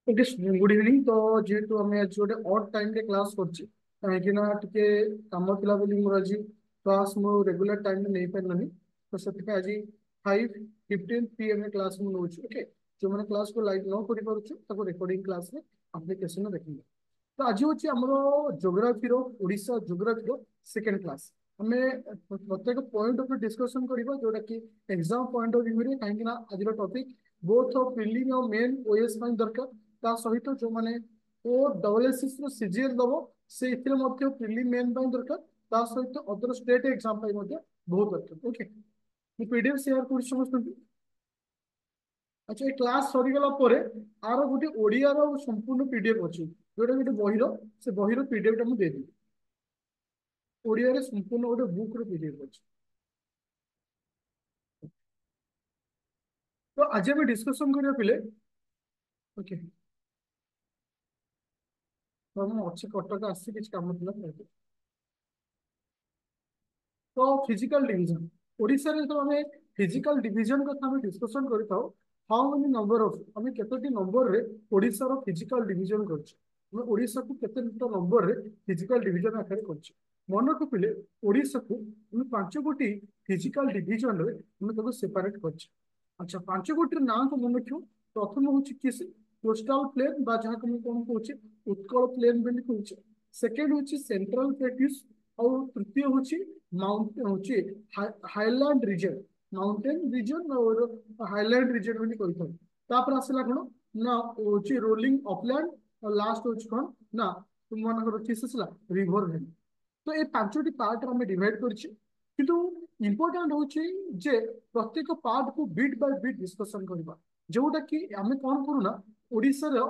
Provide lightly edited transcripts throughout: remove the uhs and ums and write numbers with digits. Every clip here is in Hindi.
Okay good evening. तो जेहेतु आम आज गोटे अड टाइम रे क्लास करछि कहीं टिके काम थिला बोली मोर आज क्लास मो रेगुलर टाइम में नहीं पारलानी। तो से आज 5:15 PM रे क्लास मु नउछि। ओके, जो मैंने क्लास को लाइव न करि पारुछु ताको रिकॉर्डिंग क्लास रे एप्लीकेशन देखिए। तो आज हूँ आमर geography Odisha geography second class. आम प्रत्येक पॉइंट ऑफ डिस्कशन करबा जोटा कि एग्जाम पॉइंट ऑफ व्यू रे कहीं आज टॉपिक बोथ ऑफ प्रिलिम और मेन ओएस दरकार। ता सहित जो मैंने ओ डबल एसएस रो सीजीएल दबो से इथिरे मध्य प्रिलिम मेन दरकार। ता सहित अदर स्टेट एग्जाम बहुत दरकार। ओके, मैं पीडीएफ शेयर कर समस्त। अच्छा, ये क्लास सरीगला आर गोटे ओडियार संपूर्ण पीडीएफ अच्छी जोटा गोटे बहिर से बहिर पीडीएफ टा मुझे देदी। ओडिया संपूर्ण गोटे बुक पीडीएफ अच्छी। तो आज आम डिस्कसन करिया पिले। ओके, तो मैं अच्छी कटक आसी किसी काम था। तो फिजिकल डिवीजन ओडिशा रे तो हमें फिजिकल डिवीजन कथा हमें डिस्कशन करता हूँ। हाउ मेनी नंबर ऑफ हमें केतोटी नंबर रे ओडिशा रो फिजिकल डिवीजन करछ। हमें ओडिशा को केते नंबर रे फिजिकल डिवीजन आकार करछ। मन रखिले ओडिशा को हमें 5 गोटी फिजिकल डिवीजन रे हमें ताको सेपरेट करछ। अच्छा, 5 गोटी नाम को मन रखियो। प्रथम होछि किस कोस्टल प्लेन बा जहा को कोन कहूछि उत्कल प्लेन बोली कहूछि। सेकंड होछि सेंट्रल प्लेट्यूस और तृतीय होछि माउंटेन होछि हाईलैंड रीजन। माउंटेन रीजन और हाईलैंड रीजन बोली कहथौ। तापर आसला कोन ना होछि रोलिंग अपलैंड और लास्ट होछि कोन ना तुम मानकर किस आसला रिवर वैली। तो ये 5टी पार्ट में डिवाइड करछि। किंतु इम्पोर्टेंट होछि जे प्रत्येक पार्ट को बिट बाय बिट डिस्कशन करबा जोटा कि आमे कोन करूना ओडिसा रो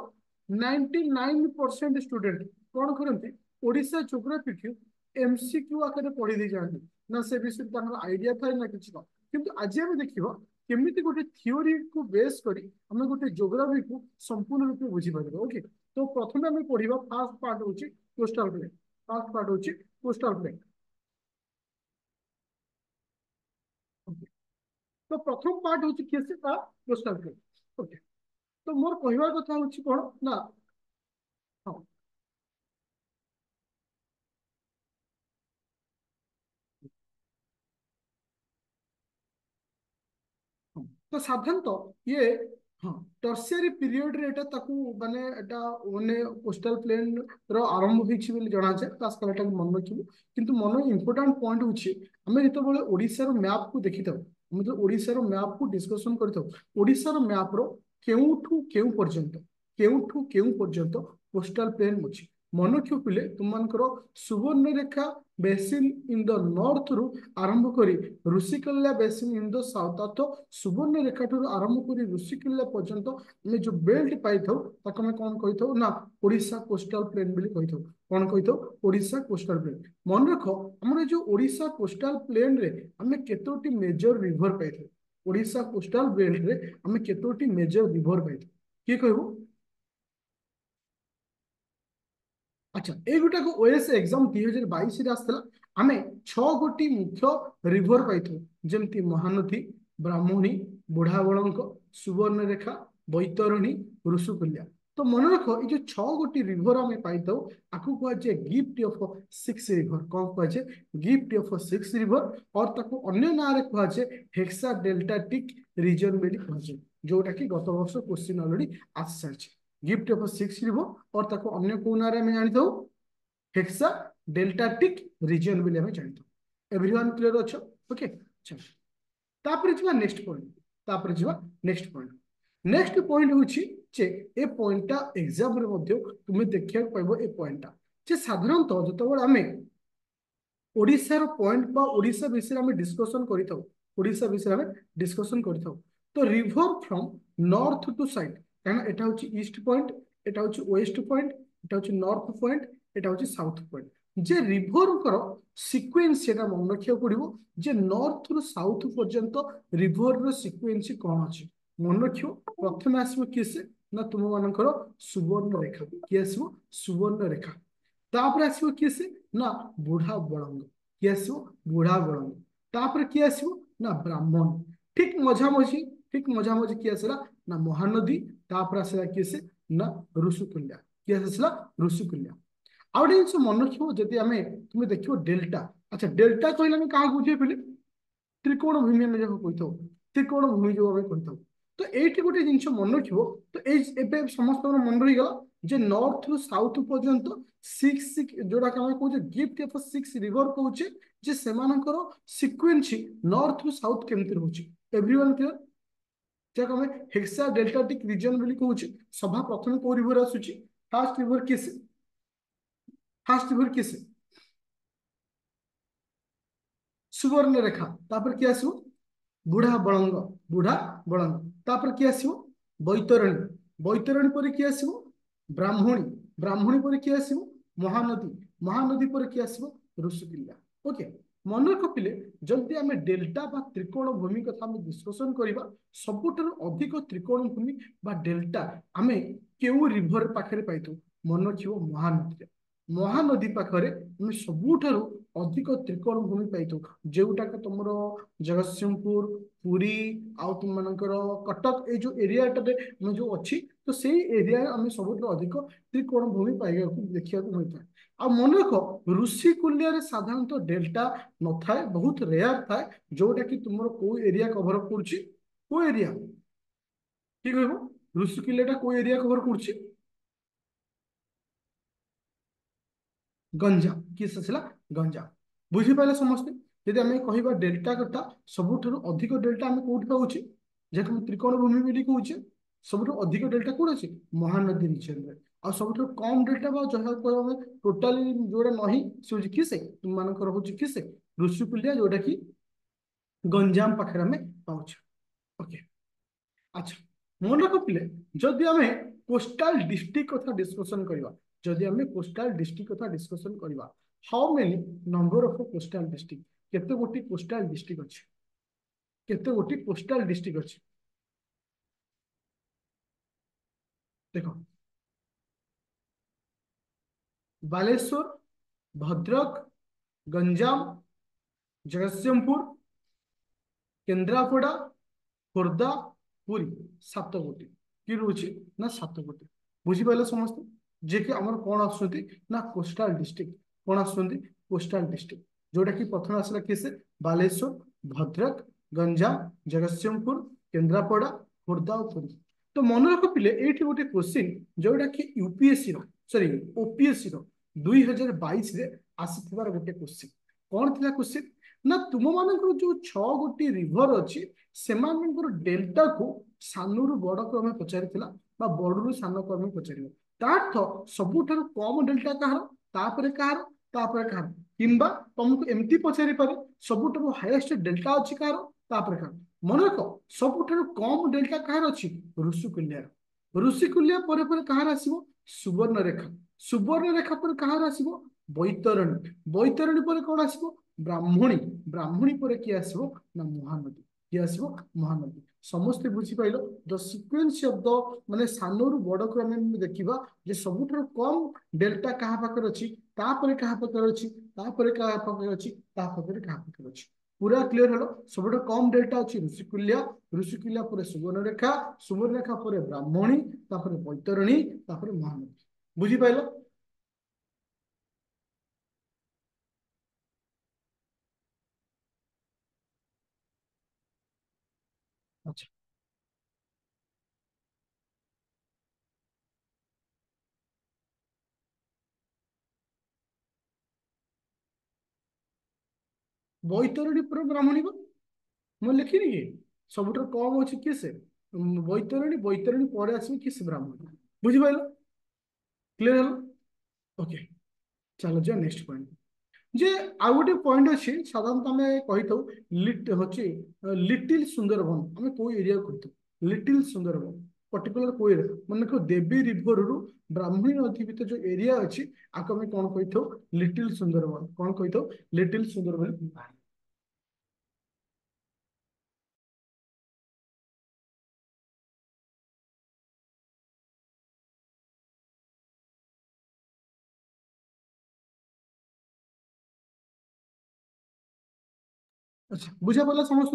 99% स्टूडेंट कोन करंती ओडिसा ज्योग्राफी को एमसीक्यू आकर पढ़ी दे जाते ना से विषय आइडिया थाए ना किसी का। किंतु आज आम देखा केमिति गोटे थियोरी को बेस करी आम गोटे ज्योग्राफी को संपूर्ण रूप बुझी पार। ओके, तो प्रथम आम पढ़ा फास्ट पार्ट होची कोस्टल प्लेन। फास्ट पार्ट होची कोस्टल प्लेन। तो प्रथम पार्ट होची किसी का कोस्टल प्लेन। ओके, तो मोर कहवा कथा होची कोन ना। हाँ, हाँ। तो साधारणतः ये हाँ टर्सियरी पीरियड रे एटा ताकू माने एटा ओने कोस्टल प्लेन रो आरंभ होइछि बोली जଣା जाय। खास कर एटा मन रखिबो। किंतु मन इंपोर्टेंट पॉइंट होछि हमें जेतबेले ओडिसा रो मैप को देखिथाउ हम जो ओडिसा रो मैप को डिस्कशन करथाउ ओडिसा रो मैप रो केउठू पर्यंत कोस्टल प्लेन अछि। मन रखियो पिले तुम मानकर सुवर्ण रेखा बेसिन इन द नॉर्थ रु आरंभ करी Rushikulya basin in the south अर्थात सुवर्ण रेखा ठू आरंभ करी ऋषिकुल्या पर्यंत हमें जो बेल्ट पाई थाउ ताको हमें कौन कहि थाउ ना ओडिशा कोस्टल प्लेन बोली कहि थाउ। कौन कहि थाउ ओडिशा कोस्टल प्लेन। मन रख हमर जो ओडिशा कोस्टल प्लेन रे हमें केतोटी मेजर रिवर पाई थाउ। ओडिशा कोस्टल बेल्ट रे हमें केतोटी मेजर रिवर पाई थाउ किए कहबो। अच्छा, ये गोटा को ओएस एग्जाम 2022 रे आसला। आमे 6 गोटी मुख्य रिवर पाइथु जेमती महानदी, ब्राह्मणी, बुढ़ाबलंक, सुवर्णरेखा, बैतरणी, ऋषुकुल्या। तो मन रख ये जो 6 गोटी रिवर आमे पाइथु आकु कह जे गिफ्ट ऑफ 6 रिवर। कौन कह जे गिफ्ट ऑफ 6 रिवर और ताकू अन्य नाम रे कह जे हेक्सा डेल्टाटिक रीजन बोली कह जे जोटा कि गत वर्ष क्वेश्चन ऑलरेडी आसी सारिছে। गिफ्ट ऑफ 6 रिवर और ताको अन्य को नारे में जानी दो हेक्सा डेल्टाटिक रीजन बोली हमें जानी दो। एवरीवन क्लियर अच्छो। ओके, चल तापर जिबा नेक्स्ट पॉइंट। तापर जिबा नेक्स्ट पॉइंट। नेक्स्ट पॉइंट होची जे ए पॉइंटटा एग्जाम रे मध्य तुमे देखिया पाइबो। ए पॉइंटटा जे साधारणतः जतबेला हमें ओडिसा रो पॉइंट बा ओडिसा विषय में डिस्कशन करिथाउ ओडिसा विषय में डिस्कशन करिथाउ तो river from north to south काना एटा होची ईस्ट पॉइंट, एटा होची वेस्ट पॉइंट, एटा होची नॉर्थ पॉइंट, एटा होची साउथ पॉइंट। जे रिवर कर सीक्वेंस सेटा मन रखिया पड़िबो जे नॉर्थ रु साउथ पर्यंत रिवर रो सीक्वेंस कोन अछि मन रखियो। प्रथम आसीबो किसे ना तुम मानकर सुवर्ण रेखा कि आसीबो सुवर्ण रेखा। तापर आसीबो किसे ना बुढ़ा बड़ंग कि आसीबो बुढ़ा बड़ंग। तापर कि आसीबो ना ब्राह्मण। ठीक मझामझी ठीक मझामझी कि आसला ना महानदी। तापर आसला किसे ना ऋषिकुल्या किए आसला ऋषिकुल्या आ गोटे जिन मन रखियो जदि आमे तुम देखियो डेल्टा अच्छा डेल्टा कहले आमे काहा बुझे पहिले त्रिकोण भूमि आमे जो कहितो त्रिकोण भूमि जो आमे कहितो तो एठी गोटे जिन मन रखियो तो एबे समस्त मन रही गला जे नॉर्थ रु साउथ पर्यंत सिक्स जोड़ा के कहूचे गिफ्ट ऑफ सिक्स रिवर कहूचे जे सेमानकर सीक्वेंस नॉर्थ रु साउथ केमती रहउची एवरीवन क्लियर जब हमें हेक्सा डेल्टाटिक रीजन बोली कहूचे सभा प्रथम को रिवर आसुची फास्ट रिवर किस सुवर्ण रेखा तापर किए आसो बुढ़ा बड़ंग बुढ़ा बड़ंग तापर किए आसो बैतरणी बैतरणी पर किए आसो ब्राह्मणी ब्राह्मणी पर किए आसो महानदी महानदी पर किए आसो ऋषिकुल्या ओके मन रखिले जदि आम डेल्टा बा त्रिकोण भूमि कथा आम डिस्कसन करवा सबुठार अधिक त्रिकोण भूमि बा डेल्टा आम केउ रिभर पाखे पाई मन रखियो महानदी महानदी पाखे आम सबुठार अधिक त्रिकोण भूमि पाई जोटाक तुम जगतसिंहपुर पुरी आउ तुम मानकर कटक ये जो एरियाटे जो अच्छी तो से एरिया आम सब अधिक त्रिकोण भूमि पाइबा देखा मिलता है आ मन रख ऋषिकुल्या साधारणतः डेल्टा न थाए बहुत रेयर थाए जोटा कि तुम को एरिया कभर को एरिया ठीक कह ऋषिकुल्या को एरिया कभर कर गंजाम किस आसला गंजाम बुझीपारे समस्ते यदि आम कह डेल्टा कथा सबुठ अधिक डेल्टा आम कौट पाचे जहाँ त्रिकोण भूमि बोली कहे सब अधिक डेल्टा कौन अच्छे महानदी रिजन में आ सब कम डेल्टा जहाँ टोटाली जोड़ा नहीं से किसे तुम मानकर हूँ किसे ऋषिकुल्या जोटा कि गंजाम पाखे आम पाचे ओके अच्छा मन रख पिले जदि आम कोस्टाल डिस्ट्रिक्ट कथा डिस्कसन करवा जदि आम कोस्टाल डिस्ट्रिक्ट कथा डिस्कसन करवा how many number of coastal district केते गोटी कोस्टाल डिस्ट्रिक्ट अच्छे केते गोटी कोस्टाल डिस्ट्रिक्ट अच्छे देखो बालेश्वर भद्रक गंजाम जगतसिंहपुर केन्द्रापड़ा खोर्धा पुरी सात गोटी कि रोचे ना सात गोटी बुझीपारे समस्त जे कि आमर कौन आसुँच ना कोस्टाल डिस्ट्रिक्ट कौन आसुँच कोस्टाल डिस्ट्रिक्ट जोटा कि प्रथम आसला किसे बालेश्वर भद्रक गंजाम जगतसिंहपुर केन्द्रापड़ा खोर्धा और पुरी तो मन रख पिले ये गोटे क्वेश्चन जोटा कि यूपीएससी सॉरी ओपीएससी 2022 आसीथिबार गोटे क्वेश्चन कौन थिला क्वेश्चन ना तुम मानकर जो 6 गोटी रिभर अच्छी सेमानकर डेल्टा को सानू बड़ को आम पचारिथिला बा बड़ू सान को आम पचार तार्थ सबुठार कम डेल्टा कहार तापर कहार तापर कहार किंबा तुमको एमती पचारि पारे सबुठार हाईएस्ट डेल्टा अच्छी कहार तापर कहार मन रख सबुठार कम डेल्टा कहार अच्छी ऋषिकुल्या ऋषिकुल्या पर कहार आसीबो सुवर्णरेखा सुवर्णरेखा पर कहार आसीबो बैतरणी बैतरणी पर कौन आसीबो ब्राह्मणी ब्राह्मणी पर किए आसीबो ना महानदी किए आसीबो महानदी समस्ते बुझीपाइल द सिक्वेन्स ऑफ द माने सानरू बड़ को आम देखा जे सबुठार कम डेल्टा क्या पाखे अच्छी तापर क्या पाखे अच्छी तापर क्या पाखे अच्छी तापर क्या पाखे अच्छी पूरा क्लीयर हलो सब कम डेल्टा अच्छी ऋषिकुल्या ऋषिकुल्या पर सुवर्णरेखा सुवर्णरेखा पर ब्राह्मणी तापर बैतरणी तापर महानदी बुझीपाइल अच्छा बैतरणी पर ब्राह्मणी को मैं लिखिनी कि सबुठ कम अच्छी किए से बैतरणी बैतरणी पर आसो किस ब्राह्मण बुझीपाइल क्लीयर हल ओके चलो जा नेक्स्ट पॉइंट जे आउ गोटे पॉइंट अच्छी साधारणतः आम कही हচ্ছে लिटिल सुंदरबन आम कौ एरिया कही लिटिल सुंदरबन पर्टिकुलर को एरिया मन देखो देवी रिभर रु ब्राह्मणी नदी भितर जो एरिया अच्छी आपको आम कौन कही लिटिल सुंदरबन कौन कही लिटिल सुंदरबन अच्छा बुझा पड़ा समस्त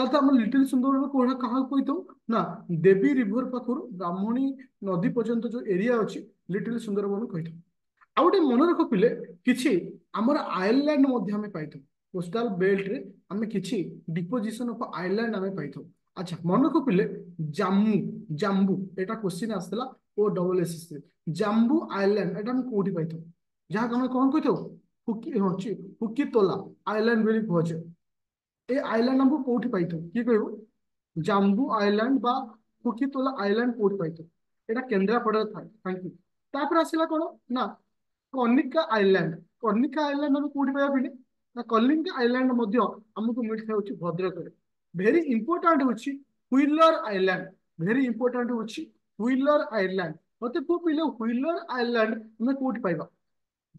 ତାହେଲେ ଆମ ଲିଟିଲ ସୁନ୍ଦରବନ କୋଉଟା କାହାକୁ କହିଥାଉ ନା ଦେବୀ ରିଭର ପାଖରୁ ବ୍ରାହ୍ମଣୀ ନଦୀ ପର୍ଯ୍ୟନ୍ତ ଯୋଉ ଏରିଆ ଅଛି ଲିଟିଲ ସୁନ୍ଦରବନ କହିଥାଉ। ଆଉ ଗୋଟେ ମନେ ରଖ ପିଲେ କିଛି ଆମର ଆଇଲ୍ୟାଣ୍ଡ ମଧ୍ୟ ଆମେ ପାଇଥାଉ କୋଷ୍ଟାଲ ବେଲ୍ଟରେ ଆମେ କିଛି ଡିପୋଜିସନ ଅଫ ଆଇଲ୍ୟାଣ୍ଡ ଆମେ ପାଇଥାଉ। ଆଚ୍ଛା ମନେ ରଖ ପିଲେ ଜାମ୍ମୁ ଜାମ୍ବୁ ଏଟା କ୍ୱେଶ୍ଚିନ୍ ଆସିଥିଲା ଓ ଡବଲ ଏସ୍ ଜାମ୍ବୁ ଆଇଲ୍ୟାଣ୍ଡ ଏଟା ଆମେ କୋଉଠି ପାଇଥାଉ ଯାହାକୁ ଆମେ କଣ କହିଥାଉ ହୁକି ଅଛି ହୁକିତୋଲା ଆଇଲ୍ୟାଣ୍ଡ ବୋଲି କୁହାଯାଏ। ଏ ଆଇଲ୍ୟାଣ୍ଡ ଆମକୁ କୋଉଠି ପାଇଥାଉ କିଏ କହିବ ଜାମ୍ବୁ ଆଇଲ୍ୟାଣ୍ଡ ବା ହୁକିତୋଲା ଆଇଲ୍ୟାଣ୍ଡ କୋଉଠି ପାଇଥାଉ ଏଟା କେନ୍ଦ୍ରାପଡ଼ାରେ ଥାଏ ଥ୍ୟାଙ୍କ ୟୁ। ତାପରେ ଆସିଲା କଣ ନା କନିକା ଆଇଲ୍ୟାଣ୍ଡ କନିକା ଆଇଲ୍ୟାଣ୍ଡ ଆମେ କୋଉଠି ପାଇବା ପିଲେ ନା କଲିଙ୍ଗା ଆଇଲ୍ୟାଣ୍ଡ ମଧ୍ୟ ଆମକୁ ମିଳିଥାଉଛି ଭଦ୍ରକରେ। ଭେରି ଇମ୍ପୋର୍ଟାଣ୍ଟ ହଉଛି ହୁଇଲର ଆଇଲ୍ୟାଣ୍ଡ ଭେରି ଇମ୍ପୋର୍ଟାଣ୍ଟ ହଉଛି ହୁଇଲର ଆଇଲ୍ୟାଣ୍ଡ। ମତେ କୁହ ପିଲେ ହୁଇଲର ଆଇଲ୍ୟାଣ୍ଡ ଆମେ କୋଉଠି ପାଇବା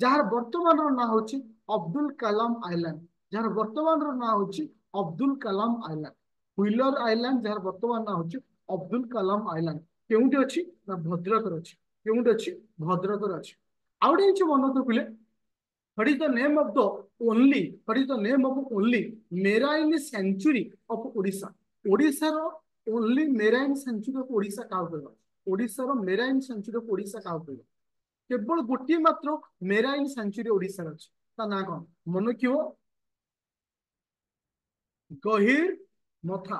ଯାହାର ବର୍ତ୍ତମାନର ନାଁ ହଉଛି ଅବଦୁଲ କାଲାମ ଆଇଲ୍ୟାଣ୍ଡ ଯାହାର ବର୍ତ୍ତମାନର ନାଁ ହଉଛି Abdul Kalam island. Wheeler island ଯାହାର ବର୍ତ୍ତମାନ ନାଁ ହଉଛି ଅବଦୁଲ କାଲାମ ଆଇଲ୍ୟାଣ୍ଡ କେଉଁଠି ଅଛି ନା ଭଦ୍ରକରେ ଅଛି। କେଉଁଠି ଅଛି ଭଦ୍ରକରେ ଅଛି। ଆଉ ଗୋଟେ ଜିନିଷ ମନେ ରଖିଲେ what is the name of the what is the name of only marine sanctuary of Odisha ଓଡ଼ିଶାର only marine sanctuary of Odisha କାହାକୁ କହିବା ଓଡ଼ିଶାର marine sanctuary of Odisha କାହାକୁ କହିବା କେବଳ ଗୋଟିଏ ମାତ୍ର ମେରାଇନ ସେଞ୍ଚୁରୀ ଓଡ଼ିଶାରେ ଅଛି ତା ନାଁ କଣ ମନେ ରଖିବ ଗହିର ମଥା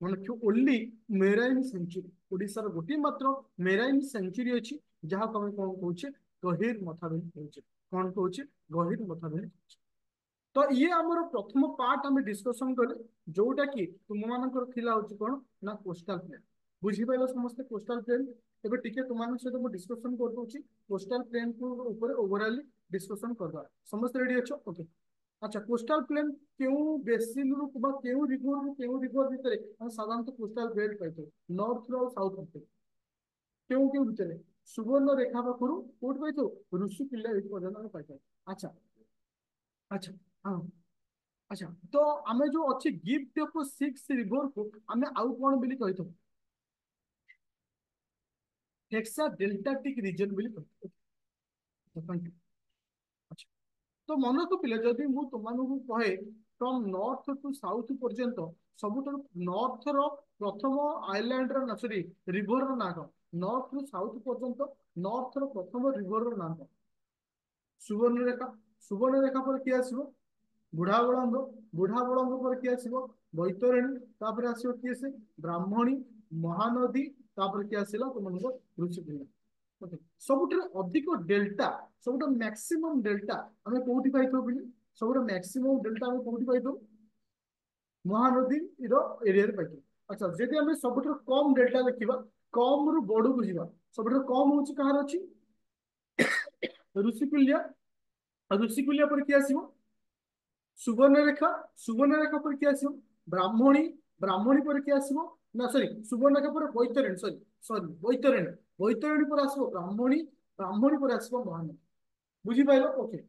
ମନେ ରଖିବ ଓନ୍ଲି ମେରାଇନ ସେଞ୍ଚୁରୀ ଓଡ଼ିଶାର ଗୋଟିଏ ମାତ୍ର ମେରାଇନ ସେଞ୍ଚୁରୀ ଅଛି ଯାହାକୁ ଆମେ କଣ କହୁଛେ ଗହିର ମଥା ବୋଲି କହୁଛେ କଣ କହୁଛେ ଗହିର ମଥା ବୋଲି କହୁଛେ। ତ ଇଏ ଆମର ପ୍ରଥମ ପାର୍ଟ ଆମେ ଡିସ୍କସନ କଲେ ଯୋଉଟା କି ତୁମମାନଙ୍କର ଥିଲା ହଉଛି କଣ ନା କୋଷ୍ଟାଲ ପ୍ଲେନ ବୁଝିପାରିଲ ସମସ୍ତେ କୋଷ୍ଟାଲ ପ୍ଲେନ। ଏବେ ଟିକେ ତୁମମାନଙ୍କ ସହିତ ମୁଁ ଡିସ୍କସନ କରିଦଉଛି କୋଷ୍ଟାଲ ପ୍ଲେନ ଉପରେ ଓଭରଅଲି ଡିସ୍କସନ କରିଦେବା ସମସ୍ତେ ରେଡି ଅଛ ଓକେ। আচ্ছা কোস্টাল প্লেন কেউ বেসিন রু বা কেউ রিভর ভিতরে আমি সাধারণত কোস্টাল বেল্ট পাইতো নর্থ রু সাউথ ভিতরে কেউ ভিতরে সুবর্ণ রেখা পাখরু কোট পাইতো ঋষিকুল্ୟା এই পর্যন্ত আমি পাইতো। আচ্ছা আচ্ছা হ্যাঁ আচ্ছা তো আমি যে অছি গিফট অফ সিক্স রিভর কু আমি আউ কোন বলি কইতো হেক্সা ডেল্টাটিক রিজন বলি কইতো। আচ্ছা তো মনে ରଖ ପିଲା ଯଦି ମୁଁ ତୁମମାନଙ୍କୁ କହେ ଫ୍ରମ ନର୍ଥ ଟୁ ସାଉଥ ପର୍ଯ୍ୟନ୍ତ ସବୁଠାରୁ ନର୍ଥର ପ୍ରଥମ ଆଇଲ୍ୟାଣ୍ଡର ନା ସରି ରିଭରର ନାଁ କଣ ନର୍ଥ ରୁ ସାଉଥ ପର୍ଯ୍ୟନ୍ତ ନର୍ଥର ପ୍ରଥମ ରିଭରର ନାଁ କଣ ସୁବର୍ଣ୍ଣରେଖା ସୁବର୍ଣ୍ଣରେଖା ପରେ କିଏ ଆସିବ ବୁଢାବଳଙ୍ଗ ବୁଢାବଳଙ୍ଗ ପରେ କିଏ ଆସିବ ବୈତରଣୀ ତାପରେ ଆସିବ କିଏ ସେ ବ୍ରାହ୍ମଣୀ ମହାନଦୀ ତାପରେ କିଏ ଆସିଲା ତୁମମାନଙ୍କ ଋଷିକୁଲ୍ୟା। ଓକେ ସବୁଠାରୁ ଅଧିକ ଡେଲ୍ଟା ସବୁଠାରୁ ମ୍ୟାକ୍ସିମମ୍ ଡେଲ୍ଟା ଆମେ କୋଉଠି ପାଇଥାଉ ବୋଲି ସବୁଠାରୁ ମ୍ୟାକ୍ସିମମ୍ ଡେଲ୍ଟା ଆମେ କୋଉଠି ପାଇଥାଉ ମହାନଦୀର ଏରିଆରେ ପାଇଥାଉ। ଆଚ୍ଛା ଯଦି ଆମେ ସବୁଠାରୁ କମ ଡେଲ୍ଟା ଦେଖିବା କମ ରୁ ବଡକୁ ଯିବା ସବୁଠାରୁ କମ ହଉଛି କାହାର ଅଛି ଋଷିକୁଲ୍ୟା ଋଷିକୁଲ୍ୟା ପରେ କିଏ ଆସିବ ସୁବର୍ଣ୍ଣରେଖା ସୁବର୍ଣ୍ଣରେଖା ପରେ କିଏ ଆସିବ ବ୍ରାହ୍ମଣୀ ବ୍ରାହ୍ମଣୀ ପରେ କିଏ ଆସିବ ନା ସରି ସୁବର୍ଣ୍ଣରେଖା ପରେ ବୈତରଣୀ ସରି ସରି ବୈତରଣୀ ବୈତରଣୀ ପରେ ଆସିବ ବ୍ରାହ୍ମଣୀ ବ୍ରାହ୍ମଣୀ ପରେ ଆସିବ ମହାନଦୀ ବୁଝିପାରିଲ ଓକେ।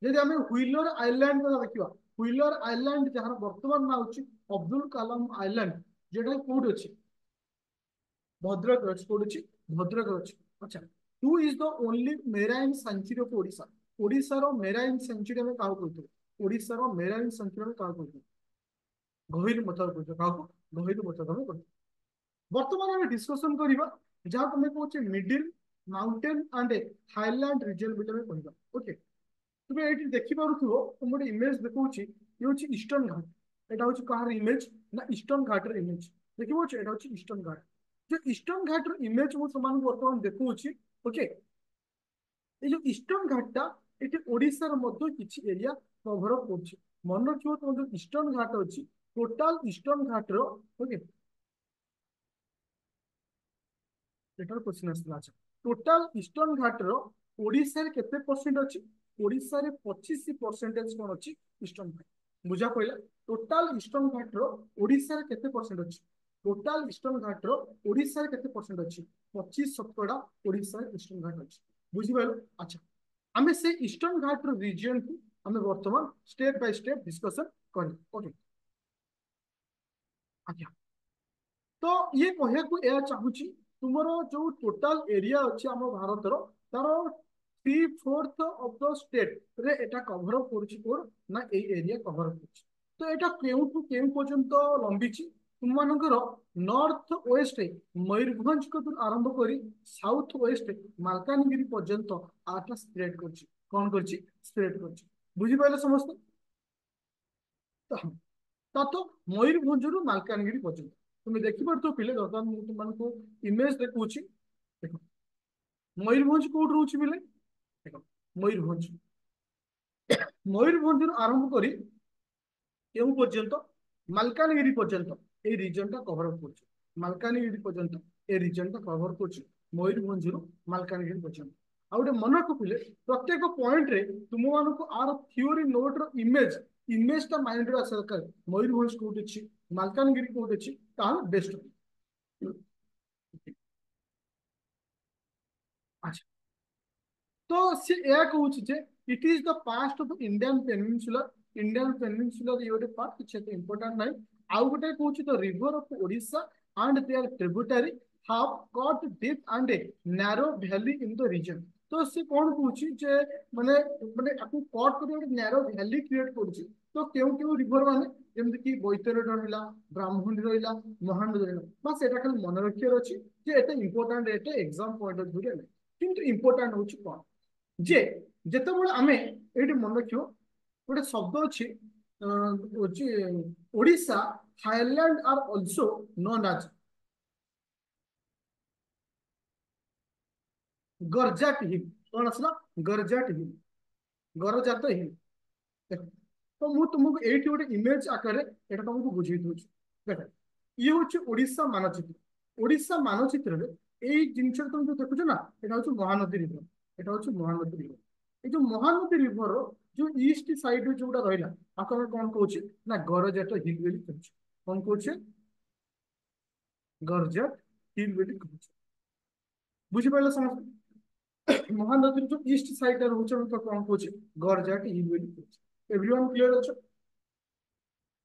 ଯଦି ଆମେ ହୁଇଲର ଆଇଲ୍ୟାଣ୍ଡ କଥା ଦେଖିବା ହୁଇଲର ଆଇଲ୍ୟାଣ୍ଡ ଯାହାର ବର୍ତ୍ତମାନ ନାଁ ହଉଛି ଅବଦୁଲ କାଲାମ ଆଇଲ୍ୟାଣ୍ଡ যেটা କୋଉଠି ଅଛି ଭଦ୍ରକରେ ଅଛି କୋଉଠି ଅଛି ଭଦ୍ରକରେ ଅଛି। ଆଚ୍ଛା ହୁ is the only marine century of Odisha ଓଡ଼ିଶାର ମେରାଇନ ସେଞ୍ଚୁରୀ ଆମେ କାହାକୁ କହିଥାଉ ଓଡ଼ିଶାର ମେରାଇନ ସେଞ୍ଚୁରୀ ଆମେ କାହାକୁ କହିଥାଉ ଗହୀର ମଥା କହିଥାଉ କାହାକୁ ଗହୀର ମଥା ଆମେ କହିଥାଉ। ବର୍ତ୍ତମାନ ଆମେ ଡିସ୍କସନ କରିବା ଯାହାକୁ ଆମେ କହୁଛେ middle mountain and highland region ବୋଲି ଆମେ କହିବା ଓକେ। ତୁମେ ଏଇଠି ଦେଖିପାରୁଥିବ ମୁଁ ଗୋଟେ ଇମେଜ ଦେଖଉଛି ଇଏ ହଉଛି ଇଷ୍ଟର୍ଣ୍ଣ ଘାଟ এটা হচ্ছে কার ইমেজ না ইস্টর্ন ঘাটের ইমেজ দেখিপাচ্ছ এটা হচ্ছে ইস্টর্ন ঘাট যে ইস্টর্ন ঘাটের ইমেজ মু তোমাকে বর্তমান দেখুছি ওকে। এই যে ইস্টর্ন ঘাটটা এটি ওড়িশার মধ্যে কিছু এরিয়া কভর অপ করছে মনে রাখিব তোমার যে ইস্টর্ন ঘাট ଅଛି টোটাল ইস্টর্ন ঘাটর ওকে এটার কোশ্চেন আসছিল আচ্ছা টোটাল ইস্টর্ন ঘাটর ওড়িশার কেতে পরসেন্ট ଅଛି ওড়িশারে 25% কোন ଅଛି ইস্টর্ন ঘাট বুঝা পড়িলা টোটাল ইস্টর্ন ঘাটর ওড়িশার কেতে পরসেন্ট ଅଛି টোটাল ইস্টর্ন ঘাটর ওড়িশার কেতে পরসেন্ট ଅଛି 25% ওড়িশার ইস্টর্ন ঘাট ଅଛି বুঝিপাইল। আচ্ছা আমি সেই ইস্টর্ন ঘাটর রিজিয়ন কু আমি বর্তমান স্টেপ বাই স্টেপ ডিসকশন করি ওকে। আচ্ছা তো ইয়ে কহিବାକୁ ଏହା ଚାହୁଁଛି ତୁମର ଯୋଉ ଟୋଟାଲ ଏରିଆ ଅଛି ଆମ ଭାରତର ତାର 3/4 ଅଫ ଦ ଷ୍ଟେଟ ରେ ଏଟା କଭର ଅପ କରୁଛି କୋର ନା ଏଇ ଏରିଆ କଭର କରୁଛି तो एटा केउठु केउ पर्यंत लंबिची तुमମାନଙ୍କର नॉर्थ वेस्ट मयूरभंज को आरंभ करी साउथ वेस्ट मालकानगिरी पर्यंत आटा स्प्रेड करछि कोन करछि स्प्रेड करछि बुझि पाइले समस्त तो तो मयूरभंज रु मालकानगिरी पर्यंत तुम देखि परतो पिले बर्तमान मु तुमनको इमेज देखुछि देखो मयूरभंज कोड रहउछि पिले देखो मयूरभंज मयूरभंज रु आरंभ करी केउ पर्यंत मालकानगिरी पर्यंत ए रीजन टा कवर अप करछि मालकानगिरी पर्यंत ए रीजन टा कवर करछि मयूरभंज रु मालकानगिरी पर्यंत आ गोटे मन रखिले प्रत्येक पॉइंट रे तुम मानको आर थ्योरी नोट रो इमेज टा माइंड रे आसा दरकार मयूरभंज कोट अछि मालकानगिरी कोट अछि ताल बेस्ट अच्छा तो से या कहूँ जे it is the past of Indian peninsular ये गोटे पार्ट किसी एते इंपोर्टेंट नहीं आउ गोटे कहूँ the river of Odisha and their tributary have got deep and narrow valley in the region तो से कौन पूछी जे माने माने आपको कट कर एक नैरो वैली क्रिएट करूची तो केउ केउ रिवर माने जेमति कि बैतरणी रहिला ब्राह्मणी रहिला महानदी रहिला बस एटा खाली मन रखियर अछि जे एटा important Etah exam point of view रे किंतु इंपोर्टेंट होची कोन जे जेतेबेले आमे एठी मन रखियो गोटे शब्द अछि होची Odisha highland are also known as Garjat hill कौन आसला गरजाट हिल गरजात हिल देख तो मु तुमको एठी गोटे इमेज आकारे एटा तुमको बुझेई दउछु देख ये होची ओडिशा मानचित्र रे एई जिंस तुम जो देखुछ ना एटा होची महानदी रिवर एटा होची महानदी रिवर ए जो महानदी रिवर जो ईस्ट साइड जोटा रहिला आको कोन कहूची ना गरजाट हिल बेली कहूची कोन कहूची गरजाट हिल बेली कहूची बुझी पाइला समझ महानदी जो ईस्ट साइड रे रहउछ तो कोन कहूची गरजाट हिल बेली कहूची एवरीवन क्लियर अछ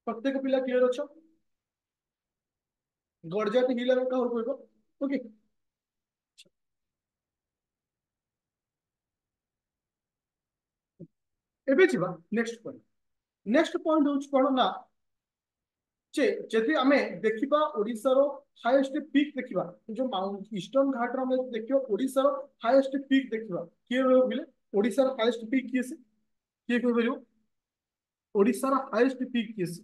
प्रत्येक पिला क्लियर अछ गरजाट हिल रे का कहबो ओके एबे छिबा नेक्स्ट पॉइंट होउछ कोन ना जे जदि आमे देखिबा ओडिसा रो हाईएस्ट पीक देखिबा जो माउंट ईस्टर्न घाट रो में देखियो ओडिसा रो हाईएस्ट पीक देखिबा के हो बिले ओडिसा रो हाईएस्ट पीक किए से के कहबो ओडिसा रो हाईएस्ट पीक किए से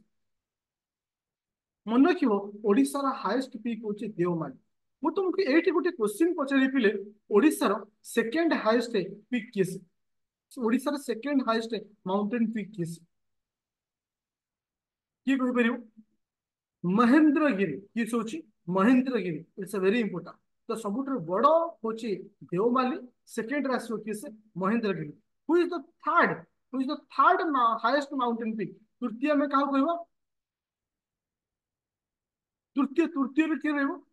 मन रखियो ओडिसा रो हाईएस्ट पीक होचे देवमाली मु तुमको एठी गोटे क्वेश्चन पचारि पिले ओडिसा रो सेकंड हाईएस्ट पीक किए से ओडिसा रो सेकंड हाईएस्ट माउंटेन पीक किए से के कहि परियो महेंद्रगिरी किस होची Mahendragiri it's a very important तो सबुठ बड़ होची देवमाली सेकंड राशि किस Mahendragiri who is the third highest mountain peak तृतीय में कहा कहबो तृतीय में किए रहबो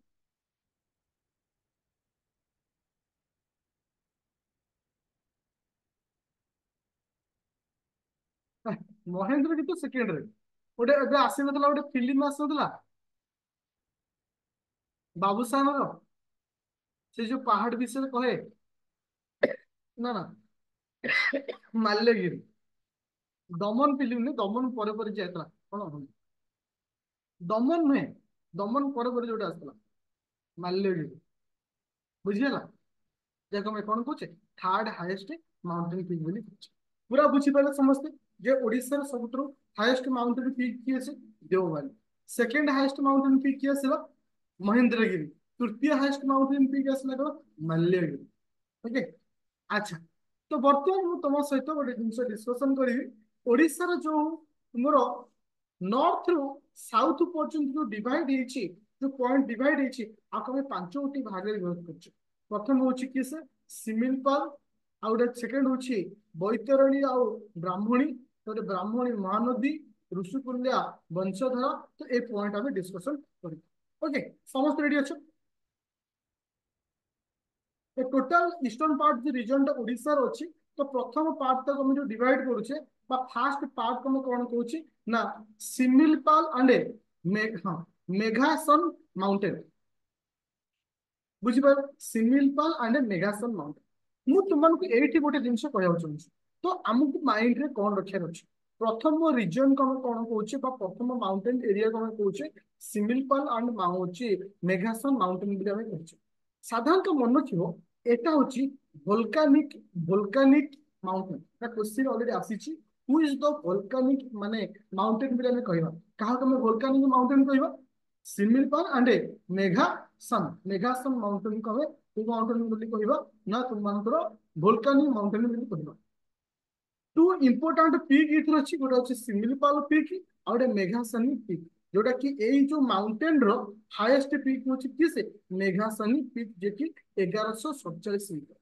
महेंद्रगिरी तो सेकंड रे गोटे एबे आसी नथला गोटे फिल्म आसी नथला बाबूसान रो से जो पहाड़ विषय कहे ना ना माल्यगिरी दमन फिल्म ने दमन पर जायतला कोन दमन नुहे दमन पर जोटा आसला माल्यगिरी बुझिला देखो मैं कौन कहूचे थर्ड हाईएस्ट माउंटेन पीक बोली कहूचे पूरा बुझी पाले समझते जे ओडिसा रो सबुठु हाईएस्ट माउंटेन पीक किए से Devmali second highest mountain peak किए से महेंद्रगिरी तृतीय हाईएस्ट माउंटेन पीक आसला को माल्यगिरी ओके अच्छा तो बर्तमान मु तुम सहित गोटे जिनस डिस्कशन करी ओडिसा रो जो तुमरो नॉर्थ रू साउथ पर्यंत जो डिवाइड ହେଇଛି जो पॉइंट डिवाइड ହେଇଛି आको में पांचोटी भाग रे विभक्त करछ प्रथम होची कि से सिमिलपाल आ गोटे सेकंड होची बैतरणी आ ब्राह्मणी तो ब्राह्मणी महानदी ऋषिकुल्या वंशधर तो ए पॉइंट आमे डिस्कशन करी ओके समस्त रेडी अछ तो टोटल ईस्टर्न पार्ट जो रीजन टा ओडिसा रो अछि तो प्रथम पार्ट तक हम जो डिवाइड करूछे बा फर्स्ट पार्ट को हम कोन कहूची ना सिमिलपाल एंड मेघ हाँ मेघासन माउंटेन बुझी पार सिमिलपाल एंड मेघासन माउंटेन मु तुमन को एठी गोटे जिंस कहया चाहूछी तो हमको माइंड रे कोन रखिया अछि प्रथम रिजन को हम कौन कौचे प्रथम माउंटेन एरिया को हम कौचे सिमिलपाल एंड माउची मेघासन माउंटेन भी हमें कौचे साधारणतः मन रखिबो एटा होची वोल्कानिक माउंटेन ता क्वेश्चन ऑलरेडी आसीची हु इज द वोल्कानिक माने माउंटेन भी हमें कहबा कहा को वोल्कानिक माउंटेन कहबा सिमिलपाल एंड मेघासन माउंटेन को हमें को माउंटेन बोली कहबा ना तुम मानकर वोल्कानिक माउंटेन बोली कहबा टू इंपोर्टाट पीक ये अच्छी गोटे अच्छे सिमिलपाल पीक आ गए मेघासनी पीक जोटा कि यही जो माउंटेन रो हाईएस्ट पीक हूँ कि से मेघासनी पीक जे कि 1147 मीटर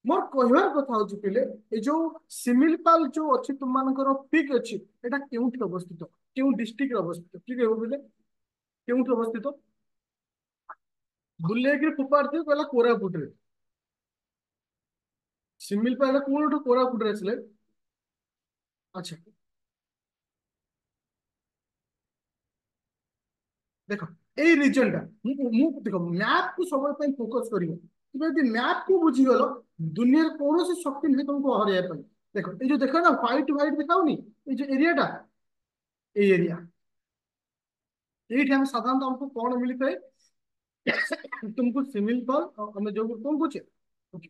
मोर कहवार कथा हूँ पिले ये जो सिमिलपाल जो अच्छी तुम मानकर पीक अच्छी एटा केउठी अवस्थित केउ डिस्ट्रिक्ट अवस्थित ठीक है बोले केउठी अवस्थित बुलेक फोपाड़ थे कहला कोरापुट रे सिमिलपाल कौन कोरापुट रे अच्छा देख এই রিজনটা দেখ ম্যাপ কু সবার ପାଇଁ ফোকস করিব তুমি যদি ম্যাপ কু বুঝিগল দুনিয়ার কৌনসি শক্তি নাই তোমাকে হরাইয়া পাই দেখো এই যে দেখো না হোয়াইট হোয়াইট দেখাওনি এই যে এরিয়াটা এই এরিয়া এইটা আমি সাধারণত আমাকে কোন মিলিଥାଏ तुमको सिमिल पर हमें जो कौन पूछे ओके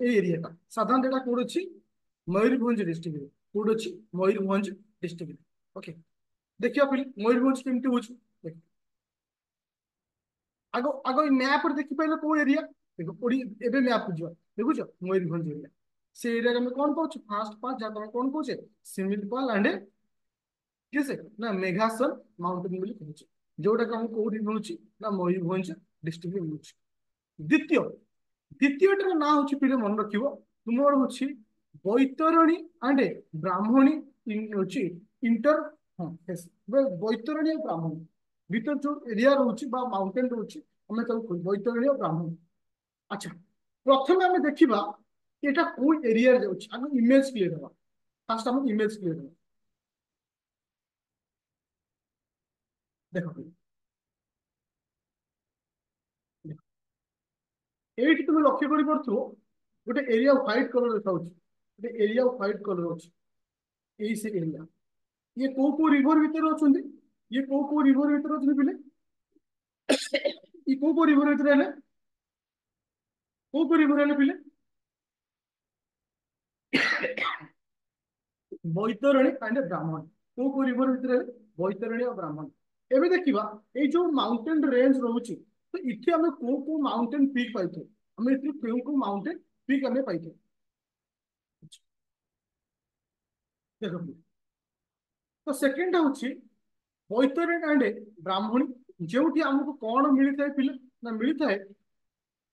এই এরিয়াটা সাধারণত এটা কোড ময়ূরভঞ্জ ডিস্ট্রিক্ট কোড ময়ূরভঞ্জ ডিস্ট্রিক্ট ওকে देखिए फिर मयूरभंज केमती हो आग आग मैप देखी पाइल कौ एरिया देखो एबे मैप जो देखुच मयूरभंज एरिया से एरिया में कौन पाँच फास्ट पाँच जहाँ तुम कौन कौचे सिमिलपाल एंड किसे ना मेघासन माउंटेन बोली कहूँ जोटा आम कौटी मिलूँ ना मयूरभंज डिस्ट्रिक्ट मिलूँ द्वितीय द्वितीयटार ना हूँ पिले मन रख तुम हूँ बैतरणी एंड ब्राह्मणी इंटर हाँ बैतरणी और ब्राह्मणी भीतर जो एरिया रोचे माउंटेन रोचे आम बैतरणी और ब्राह्मणी अच्छा प्रथम आम देखा ये कौ एरिया आगे इमेज क्लीयर हवा फास्ट आम इमेज क्लीयर हवा देख ये तुम लक्ष्य कर गोटे एरिया व्हाइट कलर देखा गोटे एरिया व्हाइट कलर अच्छे यही से एरिया ये कौ रिवर भितर अच्छा ये कौ रिवर भितर अच्छे पिले ये कौ रिवर भितर है कौ रिवर है पिले बैतरणी एंड ब्राह्मण कौ रिवर भितर है बैतरणी और ब्राह्मण एबे देखिबा ए जो माउंटेन रेंज रोची तो इथे हमें को माउंटेन पीक पाइथो हमें इथे को माउंटेन पीक हमें पाइथो देखो तो सेकंड होची बैतरणी एंड ब्राह्मणी जोठी हमको कौन मिलता है पिले ना मिलता है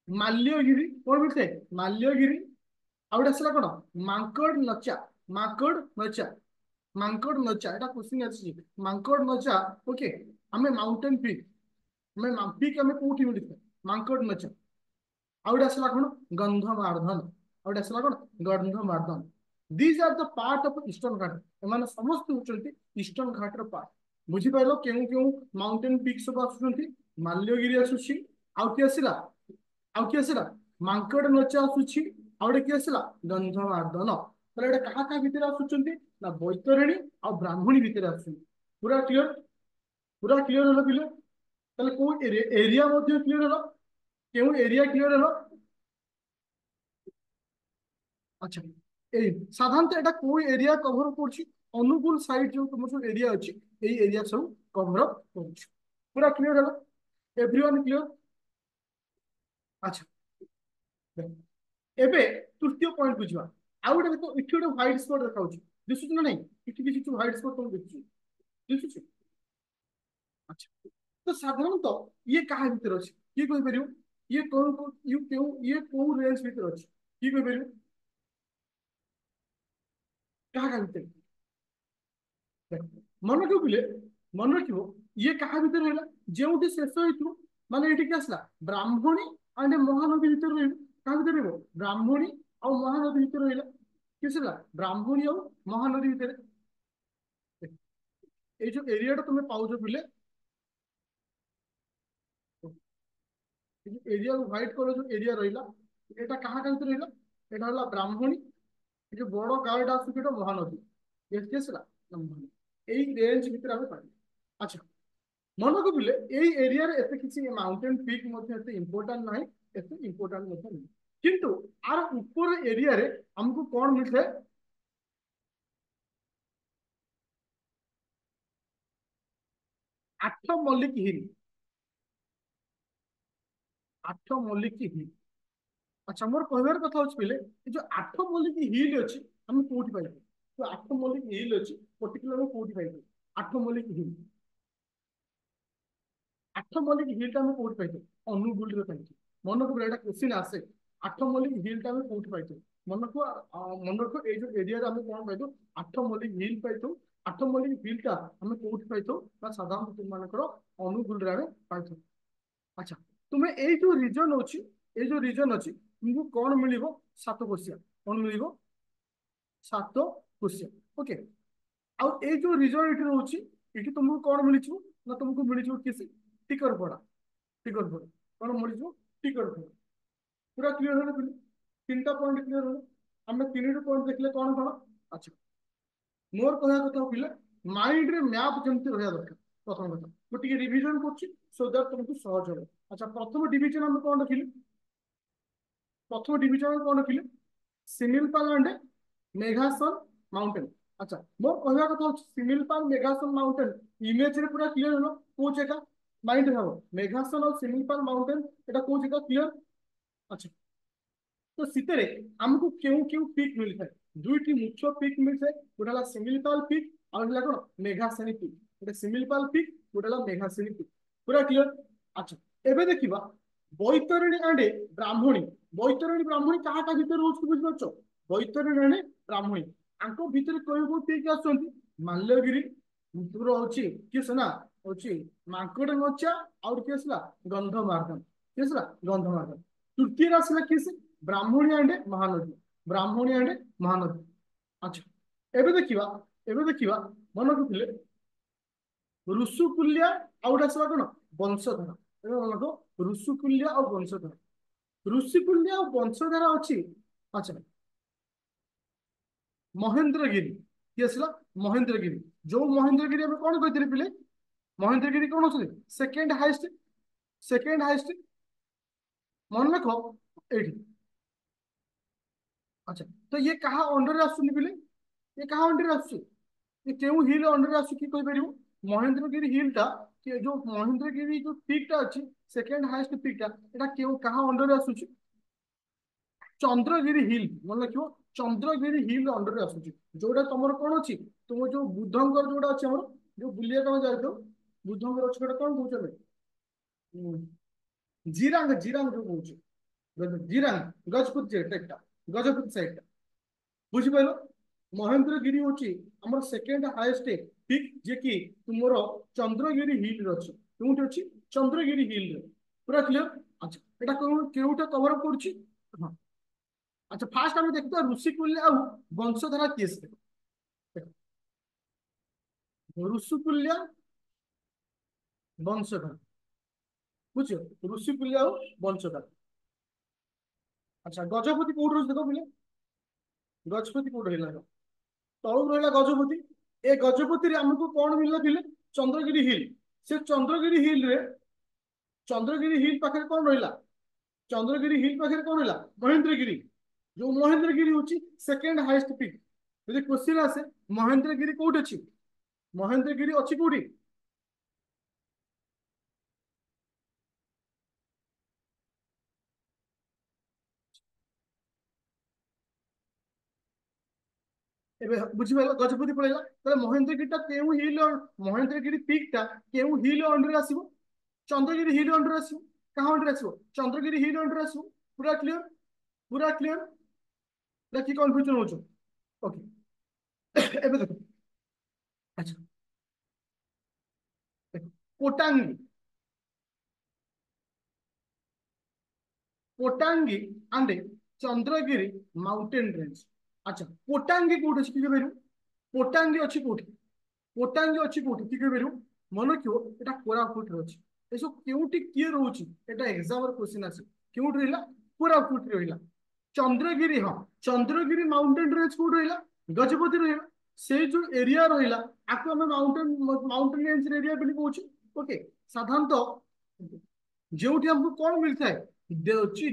माल्यगिरी कौन मिलता है माल्यगिरी आउट आसला कौन मांकड़ नचा मांकड़ नचा मांकड़ नचा एटा क्वेश्चन आछि मांकड़ नचा ओके हमें माउंटेन पीक हमें पीक हमें कोठी मिलता है मांकड़ नचा आउट आसला कौन गंधमार्धन आउट आसला कौन Gandhamardan these are the part of Eastern Ghat एमाने समस्त होचंती ईस्टर्न घाट रो पार्ट बुझी पाइलो केउ केउ माउंटेन पीक सब आसुचंती माल्यगिरी आसुची आउ कि आसिला आउ कि आसिला मांकड़ नचा आसुची आउटे कि आसिला गंधमार्धन ताले एटा कहा कहा भितर आसुचंती ना बैतरणी आ ब्राह्मणी भितर आसुचंती पूरा क्लियर हलो पिले ताले को एरिया मध्ये क्लियर हलो केउ एरिया क्लियर हलो अच्छा এই সাধারণত এটা কোন এরিয়া কভার করছি অনুগুল সাইড যে তোমার সব এরিয়া আছে এই এরিয়া সব কভার আপ করছি পুরা ক্লিয়ার হলো এভরিওয়ান ক্লিয়ার আচ্ছা দেখো, এবে তৃতীয় পয়েন্ট বুঝবা ଆଉ ଗୋଟେ ଦେଖ ଏଠି ଗୋଟେ ହ୍ୱାଇଟ୍ ସ୍ପଟ ଦେଖାଉଛି ଦିଶୁଛି ନା ନାଇଁ ଏଠି କିଛି ହ୍ୱାଇଟ୍ ସ୍ପଟ ତମକୁ ଦିଶୁଛି ଦିଶୁଛି ଆଚ୍ଛା ତ ସାଧାରଣତଃ ଇଏ କାହା ଭିତରେ ଅଛି କିଏ କହିପାରିବ ଇଏ କୋଉ ରେଞ୍ଜ ଭିତରେ ଅଛି କିଏ କହିପାରିବ କାହା ଭିତରେ मन रखिले मन रख ये क्या भितर रहा जो शेष हो माने ये आसला ब्राह्मणी एंड महानदी भितर क्या भितर ब्राह्मणी और महानदी भितर रहा किस ब्राह्मणी और महानदी भितर ये जो एरिया तुम पाच पिले एरिया व्हाइट कलर जो एरिया रहा यहाँ क्या भितर रहा यहाँ ब्राह्मणी जो बड़ गाँवटा आस महानदी ये आसला এই রেঞ্জ ভিতরে আমি পাই। আচ্ছা, মনে করিলে এই এরিয়ার এতে কিছু মাউন্টেন পিক মধ্যে এতে ইম্পর্টান্ট নাই, এতে ইম্পর্টান্ট মধ্যে নাই, কিন্তু আর উপর এরিয়ারে আমাকে কোন মিলে? আঠ মল্লিক হিল। আঠ মল্লিক হিল। আচ্ছা, মোর কহিবার কথা হচ্ছে পিলে এই যে আঠ মল্লিক হিল ଅଛି আমি কোউঠি পাইবো? তো আঠ মল্লিক হিল ଅଛି পর্টিকুলার কোউঠি পাইবো? আঠ মল্লিক হিল, আঠ মল্লিক হিলটা আমি কোউঠি পাইবো? অনুগুଳରେ ପାଇଛି। ମନକୁ ଏଇଟା କ୍ୱେଶ୍ଚିନ୍ ଆସେ, ଆଠ ମଲ୍ଲିକ ହିଲଟା ଆମେ କୋଉଠି ପାଇଛୁ? ମନକୁ ମନକୁ ଏଇ ଯୋଉ ଏରିଆରେ ଆମେ କଣ ପାଇଛୁ? ଆଠ ମଲ୍ଲିକ ହିଲ ପାଇଛୁ। ଆଠ ମଲ୍ଲିକ ହିଲଟା ଆମେ କୋଉଠି ପାଇଛୁ? ନା ସାଧାରଣତଃ ତୁମମାନଙ୍କର ଅନୁଗୁଳରେ ଆମେ ପାଇଛୁ। ଆଚ୍ଛା, ତୁମେ ଏଇ ଯୋଉ ରିଜନ ଅଛି, ଏଇ ଯୋଉ ରିଜନ ଅଛି ତୁମକୁ କଣ ମିଳିବ? ସାତକୋଶିଆ। କଣ ମିଳିବ? ସାତକୋଶିଆ। ଓକେ। ଆଉ ଏଇ ଯୋଉ ରିଜନ ଏଠି ରହୁଛି, ଏଠି ତୁମକୁ କଣ ମିଳିଯିବ? ନା ତୁମକୁ ମିଳିଯିବ କିଛି ଟିକରପଡା। ଟିକରପଡା କଣ ମିଳିଯିବ? ଟିକରପଡା। ପୁରା କ୍ଲିୟର ହେଲା ପିଲେ? ତିନିଟା ପଏଣ୍ଟ କ୍ଲିୟର ହେଲା। ଆମେ ତିନିଟା ପଏଣ୍ଟ ଦେଖିଲେ କଣ କଣ? ଆଚ୍ଛା, ମୋର କହିବା କଥା ପିଲା ମାଇଣ୍ଡରେ ମ୍ୟାପ ଯେମିତି ରହିବା ଦରକାର। ପ୍ରଥମ କଥା ମୁଁ ଟିକେ ରିଭିଜନ କରୁଛି ସୋ ଦ୍ୟାଟ ତୁମକୁ ସହଜ ହେବ। ଆଚ୍ଛା, ପ୍ରଥମ ଡିଭିଜନ ଆମେ କଣ ରଖିଲେ? ପ୍ରଥମ ଡିଭିଜନ କଣ ରଖିଲେ? ସିମିଲପାଲ ଆଣ୍ଡ ମେଘାସନ ମାଉଣ୍ଟେନ। আচ্ছা, মোর কহিবা কথা হচ্ছে সিমিলপাল মেঘাসন মাউন্টেন ইমেজরে পুরা ক্লিয়ার হলো কোন জায়গা? মাইন্ড ভাবো মেঘাসন আর সিমিলপাল মাউন্টেন এটা কোন জায়গা? ক্লিয়ার? আচ্ছা, তো শীতের আমাকে কেউ কেউ পিক মিলিଥାଏ? দুইটি মুখ্য পিক মিলিଥାଏ, গোটা হল সিমিলপাল পিক আর হল কোন? মেঘাসনী পিক। এটা সিমিলপাল পিক, গোটা হল মেঘাসনী পিক। পুরা ক্লিয়ার? আচ্ছা, এবে দেখিবা বৈতরণী আন্ডে ব্রাহ্মণী। বৈতরণী ব্রাহ্মণী কাহা কাহা ভিতরে রହୁଛି বুঝিপারছ? বৈতরণী আন্ডে ব্রাহ্মণী আঙ্ক ভিতরে কোন কোন পিক ଆସୁଛନ୍ତି? ମାଲ୍ୟଗିରି ଭିତରୁ ହଉଛି କିଏ ସେନା? ହଉଛି ମାଙ୍କଡ ମଚା। ଆଉ କିଏ ଆସିଲା? ଗନ୍ଧମାର୍ଦ୍ଦନ। କିଏ ଆସିଲା? ଗନ୍ଧମାର୍ଦ୍ଦନ। ତୃତୀୟରେ ଆସିଲା କିଏ ସେ? ବ୍ରାହ୍ମଣୀ ଆଣ୍ଡେ ମହାନଦୀ। ବ୍ରାହ୍ମଣୀ ଆଣ୍ଡେ ମହାନଦୀ। ଆଚ୍ଛା, ଏବେ ଦେଖିବା, ଏବେ ଦେଖିବା ମନେ ରଖିଥିଲେ ଋଷୁକୁଲ୍ୟା ଆଉ ଗୋଟେ ଆସିଲା କଣ? ବଂଶଧାରା। ଏବେ ମନେ ରଖ ଋଷୁକୁଲ୍ୟା ଆଉ ବଂଶଧାରା। ଋଷିକୁଲ୍ୟା ଆଉ ବଂଶଧାରା ଅଛି। ଆଚ୍ଛା, ମହେନ୍ଦ୍ରଗିରି। କିଏ ଆସିଲା? ମହେନ୍ଦ୍ରଗିରି। ଯୋଉ ମହେନ୍ଦ୍ରଗିରି ଆମେ କଣ କହିଥିଲେ ପିଲେ? ମହେନ୍ଦ୍ରଗିରି କଣ ଅଛନ୍ତି? Second highest. ସେକେଣ୍ଡ ହାଇଏଷ୍ଟ ମନେ ରଖ ଏଇଠି। আচ্ছা, তো ইয়ে কাহা অন্ডরে আসুনি পিলে? ইয়ে কাহা অন্ডরে আসছে? ये केउ हिल अंडर आसु कि कहि परिबो? महेंद्रगिरी हिलटा कि जो महेंद्रगिरी जो पीकटा अछि सेकंड हाईएस्ट पीकटा एटा केउ कहा अंडर आसुची? चंद्रगिरी हिल। मन रखियो चंद्रगिरी हिल अंडर आसुची। जोटा तमर कोन अछि? तुम जो बुद्धंकर जोटा अछि हमर जो बुलिया तमे जाइतो बुद्धंकर अछि कोन कहउचले? जिरांग। जिरांग जो कहउची जिरांग गजपति जेटा गजपति साइड बुझी पाइलो? महेंद्रगिरी होची हमर सेकंड हाईएस्ट पिक जे कि तुमरो चंद्रगिरी हिल रे अछि। कोउठी अछि? चंद्रगिरी हिल रे। पूरा क्लियर? अच्छा, एटा केउटा कवर अप करछि? हां। अच्छा, फास्ट हम देखतो ऋषिकुल्य आ वंशधारा केस। ऋषिकुल्य वंशधारा बुझियो? ऋषिकुल्य आ वंशधारा। अच्छा, गजपति कोउठ रहि देखो बिले? गजपति कोउठ रहिला? तळु रहिला गजपति। ए गजपति रे हमको कोन मिलला बिले? चंद्रगिरी हिल। से चंद्रगिरी हिल रे, चंद्रगिरी हिल पाखे कोन रहिला? चंद्रगिरी हिल पाखे कोन रहिला? महेंद्रगिरी। जो महेंद्रगिरी होची सेकंड हाईएस्ट पीक। यदि क्वेश्चन आसे महेंद्रगिरी कोउठ अछि? महेंद्रगिरी अछि कोउठी? एबे बुझि पाइल? गजपति पळैला ताले महेंद्रगिरी ता केउ हिल? महेंद्रगिरी पीक ता केउ हिल अंडर आसीबो? चंद्रगिरी हिल अंडर आसीबो। कहां अंडर आसीबो? चंद्रगिरी हिल अंडर आसीबो। पूरा क्लियर? पूरा क्लियर? देखि कन्फ्यूजन होचो? ओके। एबे देखो। अच्छा, देखो कोटांगी। कोटांगी आंडे चंद्रगिरी माउंटेन रेंज। अच्छा, कोटांगी कोउठ अछि कि बेरु? कोटांगी अछि कोउठी? कोटांगी अछि कोउठी कि बेरु? मन रखियो एटा कोरापुट रे अछि। एसो केउटी किए रहउची? एटा एग्जाम रे क्वेश्चन आसी। केउट रहिला? कोरापुट रे रहिला। चंद्रगिरी, हां चंद्रगिरी माउंटेन रेंज कोउठ रहिला? गजपति रहिला। से जो एरिया रहिला आको हम माउंटेन रेंज एरिया बोली कहूची। ओके, साधारणतः जोठी हमको कौन मिलता है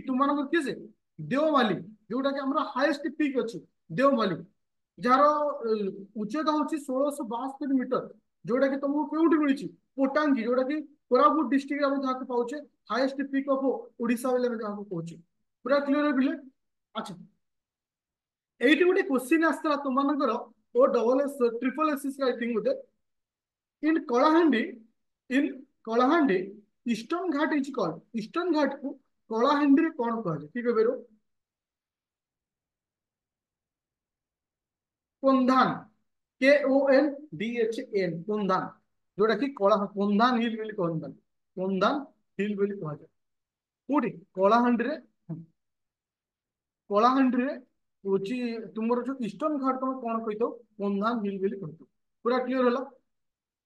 तुम किए से देवमाली, जोटा कि हमारा हाईएस्ट पीक अच्छी देवमाली, जार उच्चता हूँ 1672 मीटर, जोटा कि तुमको क्योंठी मिली पोटांगी, जोटा कि कोरापुट डिस्ट्रिक्ट में जहाँ पाचे हाईएस्ट पीक ऑफ ओडिशा बेले जहाँ कहूँ। पूरा क्लियर है। अच्छा, এইটি গোটে কোশ্চিন আসଥିଲା তোমার ଓ double S triple S I think ବୋଧେ in Kalahandi, in Kalahandi Eastern Ghat is called. Eastern ଘାଟକୁ କଳାହାଣ୍ଡିରେ କଣ କୁହାଯାଏ କିଏ କହିପାରିବ? କୋନ୍ଧାନ, KONDHN କୋନ୍ଧାନ, ଯୋଉଟା କି କଳା କୋନ୍ଧାନ ହିଲ୍ ବୋଲି କହନ୍ତି, କୋନ୍ଧାନ ହିଲ୍ ବୋଲି କୁହାଯାଏ। କୋଉଠି? କଳାହାଣ୍ଡିରେ। କଳାହାଣ୍ଡିରେ ହଉଛି ତୁମର ଯୋଉ ଇଷ୍ଟର୍ଣ୍ଣ ଘାଟ ତମେ କଣ କହିଥାଉ? କୋନ୍ଧାନ ହିଲ୍ ବୋଲି କହିଥାଉ। ପୁରା କ୍ଲିୟର ହେଲା?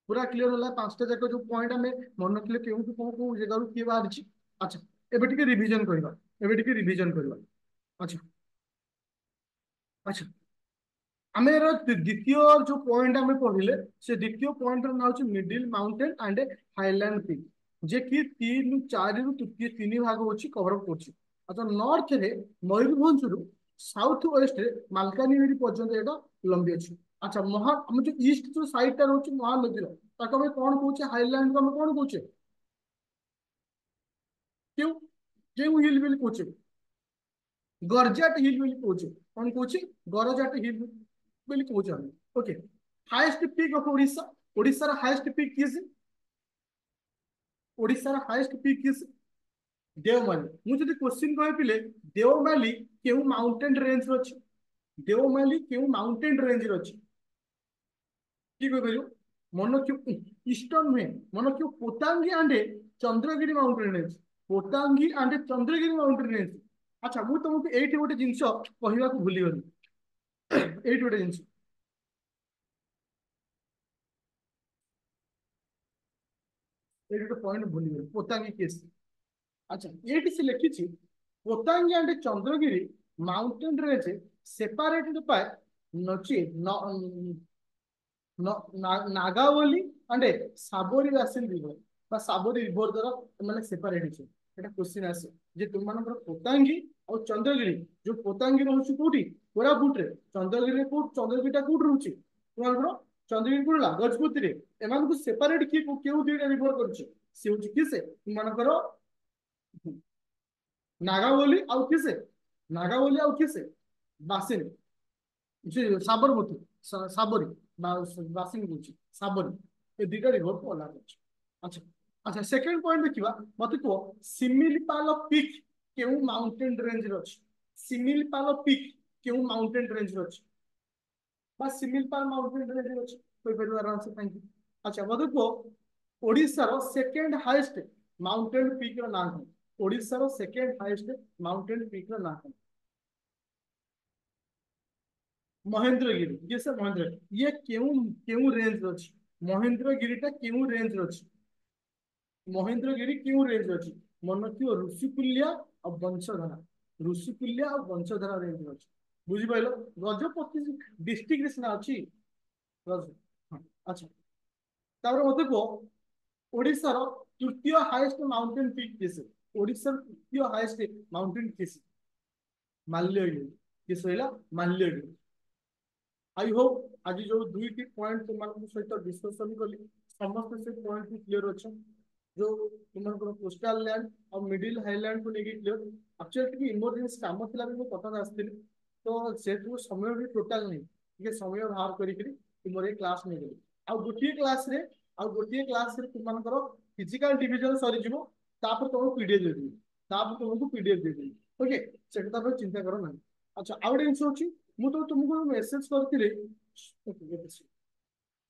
पूरा क्लियर होला? पांचटा जाक जो पॉइंट आमे मन रखले केउठु कोन जगह किए बाहरछि। अच्छा, एबे टिके रिवीजन करबा, एबे टिके रिवीजन करबा। अच्छा अच्छा, आमे द्वितीय जो पॉइंट आमे पढ़िले से द्वितीय पॉइंट र नाम अछि middle mountain and highland peak, जे कि 3 रु 3 भाग होछि कवर अप करछि। अच्छा, नॉर्थ रे मयूरभंज रु साउथ वेस्ट रे मालकानगिरी पर्यंत एटा लंबी अछि। अच्छा, हम जो ईस्ट जो साइड टा रहछि महानदी रो ताको हम कोन कहूचे? हाईलैंड को हम कोन कहूचे? क्यों क्यों हिल बिल कहूचे? गरजाट हिल बिल कहूचे। कोन कहूचे? गरजाट हिल बिल कहूचे हम। Okay, highest peak of Odisha, Odisha रा हाईएस्ट पीक किस? ओडिशा रा हाईएस्ट पीक किस? देवमाली। मु जदि क्वेश्चन कहि पिले देवमाली केउ माउंटेन रेंज रो अछि? देवमाली केउ माउंटेन रेंज रो अछि? কি কই পারিব? মনে কেউ ইস্টর্ন নুহে, মনে কেউ পোতাঙ্গি and Chandragiri mountain range, পোতাঙ্গি and Chandragiri mountain range. আচ্ছা, মু তোমাকে এইটি গোটে জিনিস কহিବାକୁ ভুলিগলি, এইটি গোটে জিনিস, এইটি গোটে পয়েন্ট ভুলিগলি, পোতাঙ্গি কেস। আচ্ছা, এইটি সে লিখিছি Potangi and Chandragiri mountain range separated by নচি Nagavali and Sabari vessel river बा साबोरी रिवर द्वारा माने सेपरेट छै। एटा क्वेश्चन आसे जे तुम मानकर पोतांगी और चंद्रगिरी, जो पोतांगी रहउछि कोठी? कोरापुट रे। चंद्रगिरी रे कोठ? चंद्रगिरी टा कोठ रहउछि? तुमर चंद्रगिरी कोला गजपति रे। एमान को सेपरेट की केउ दुईटा रिवर करछि? से होछि किसे? तुम मानकर नागावली आउ किसे? नागावली आउ किसे? बासिन जी साबरमती, साबरी बासिंग बुझी साबरी, ए दुईटा रिवर को अलग अछि। अच्छा अच्छा, सेकंड पॉइंट देखिबा, मते को सिमिलपाल पीक केउ माउंटेन रेंज रो अछि? सिमिलपाल पीक केउ माउंटेन रेंज रो अछि? बा सिमिलपाल माउंटेन रेंज रो अछि कोइ परिवार आराम से? Thank you. अच्छा, मते को ओडिसा रो सेकंड हाईएस्ट माउंटेन पीक रो नाम है? ओडिसा रो सेकंड हाईएस्ट माउंटेन पीक रो नाम है महेंद्रगिरी। ये सब महेंद्रगिरी ये क्यों क्यों रेंज अछि? महेंद्रगिरी टा क्यों रेंज अछि? महेंद्रगिरी क्यों रेंज अछि? मन क्यों ऋषिकुल्या और वंशधारा, ऋषिकुल्या और वंशधारा रेंज अछि। बुझि पाइलो? गजपति डिस्ट्रिक्ट रे सिना अछि गज। हाँ, अच्छा, तापर मते को ओडिसा रो तृतीय हाईएस्ट माउंटेन पीक किस? ओडिसा रो तृतीय हाईएस्ट माउंटेन किस? माल्यगिरी। किस होइला? माल्यगिरी। आई होप आज जो दुईटी पॉइंट तुम सहित डिस्कसन कली समस्त से पॉइंट भी क्लियर अच्छा। जो तुम कोस्टाल लैंड और मिडिल हाईलैंड को लेके क्लियर। एक्चुअली इमरजेंसी काम थिला भी कथा आसती, तो से समय भी टोटाल नहीं, ये समय बाहर करी तुम क्लास नहीं गली। आ गोटे क्लास रे आ गोटे क्लास रे तुमको फिजिकल डिवीजन सरी जीवो, तापर तुमको पीडीएफ दे देबी, तापर तुमको पीडीएफ दे देबी। ओके, सेटा तापर चिंता करो ना। अच्छा, आउ गोटे जिनिस अछि, मु तो तुमको मेसेज करथिले।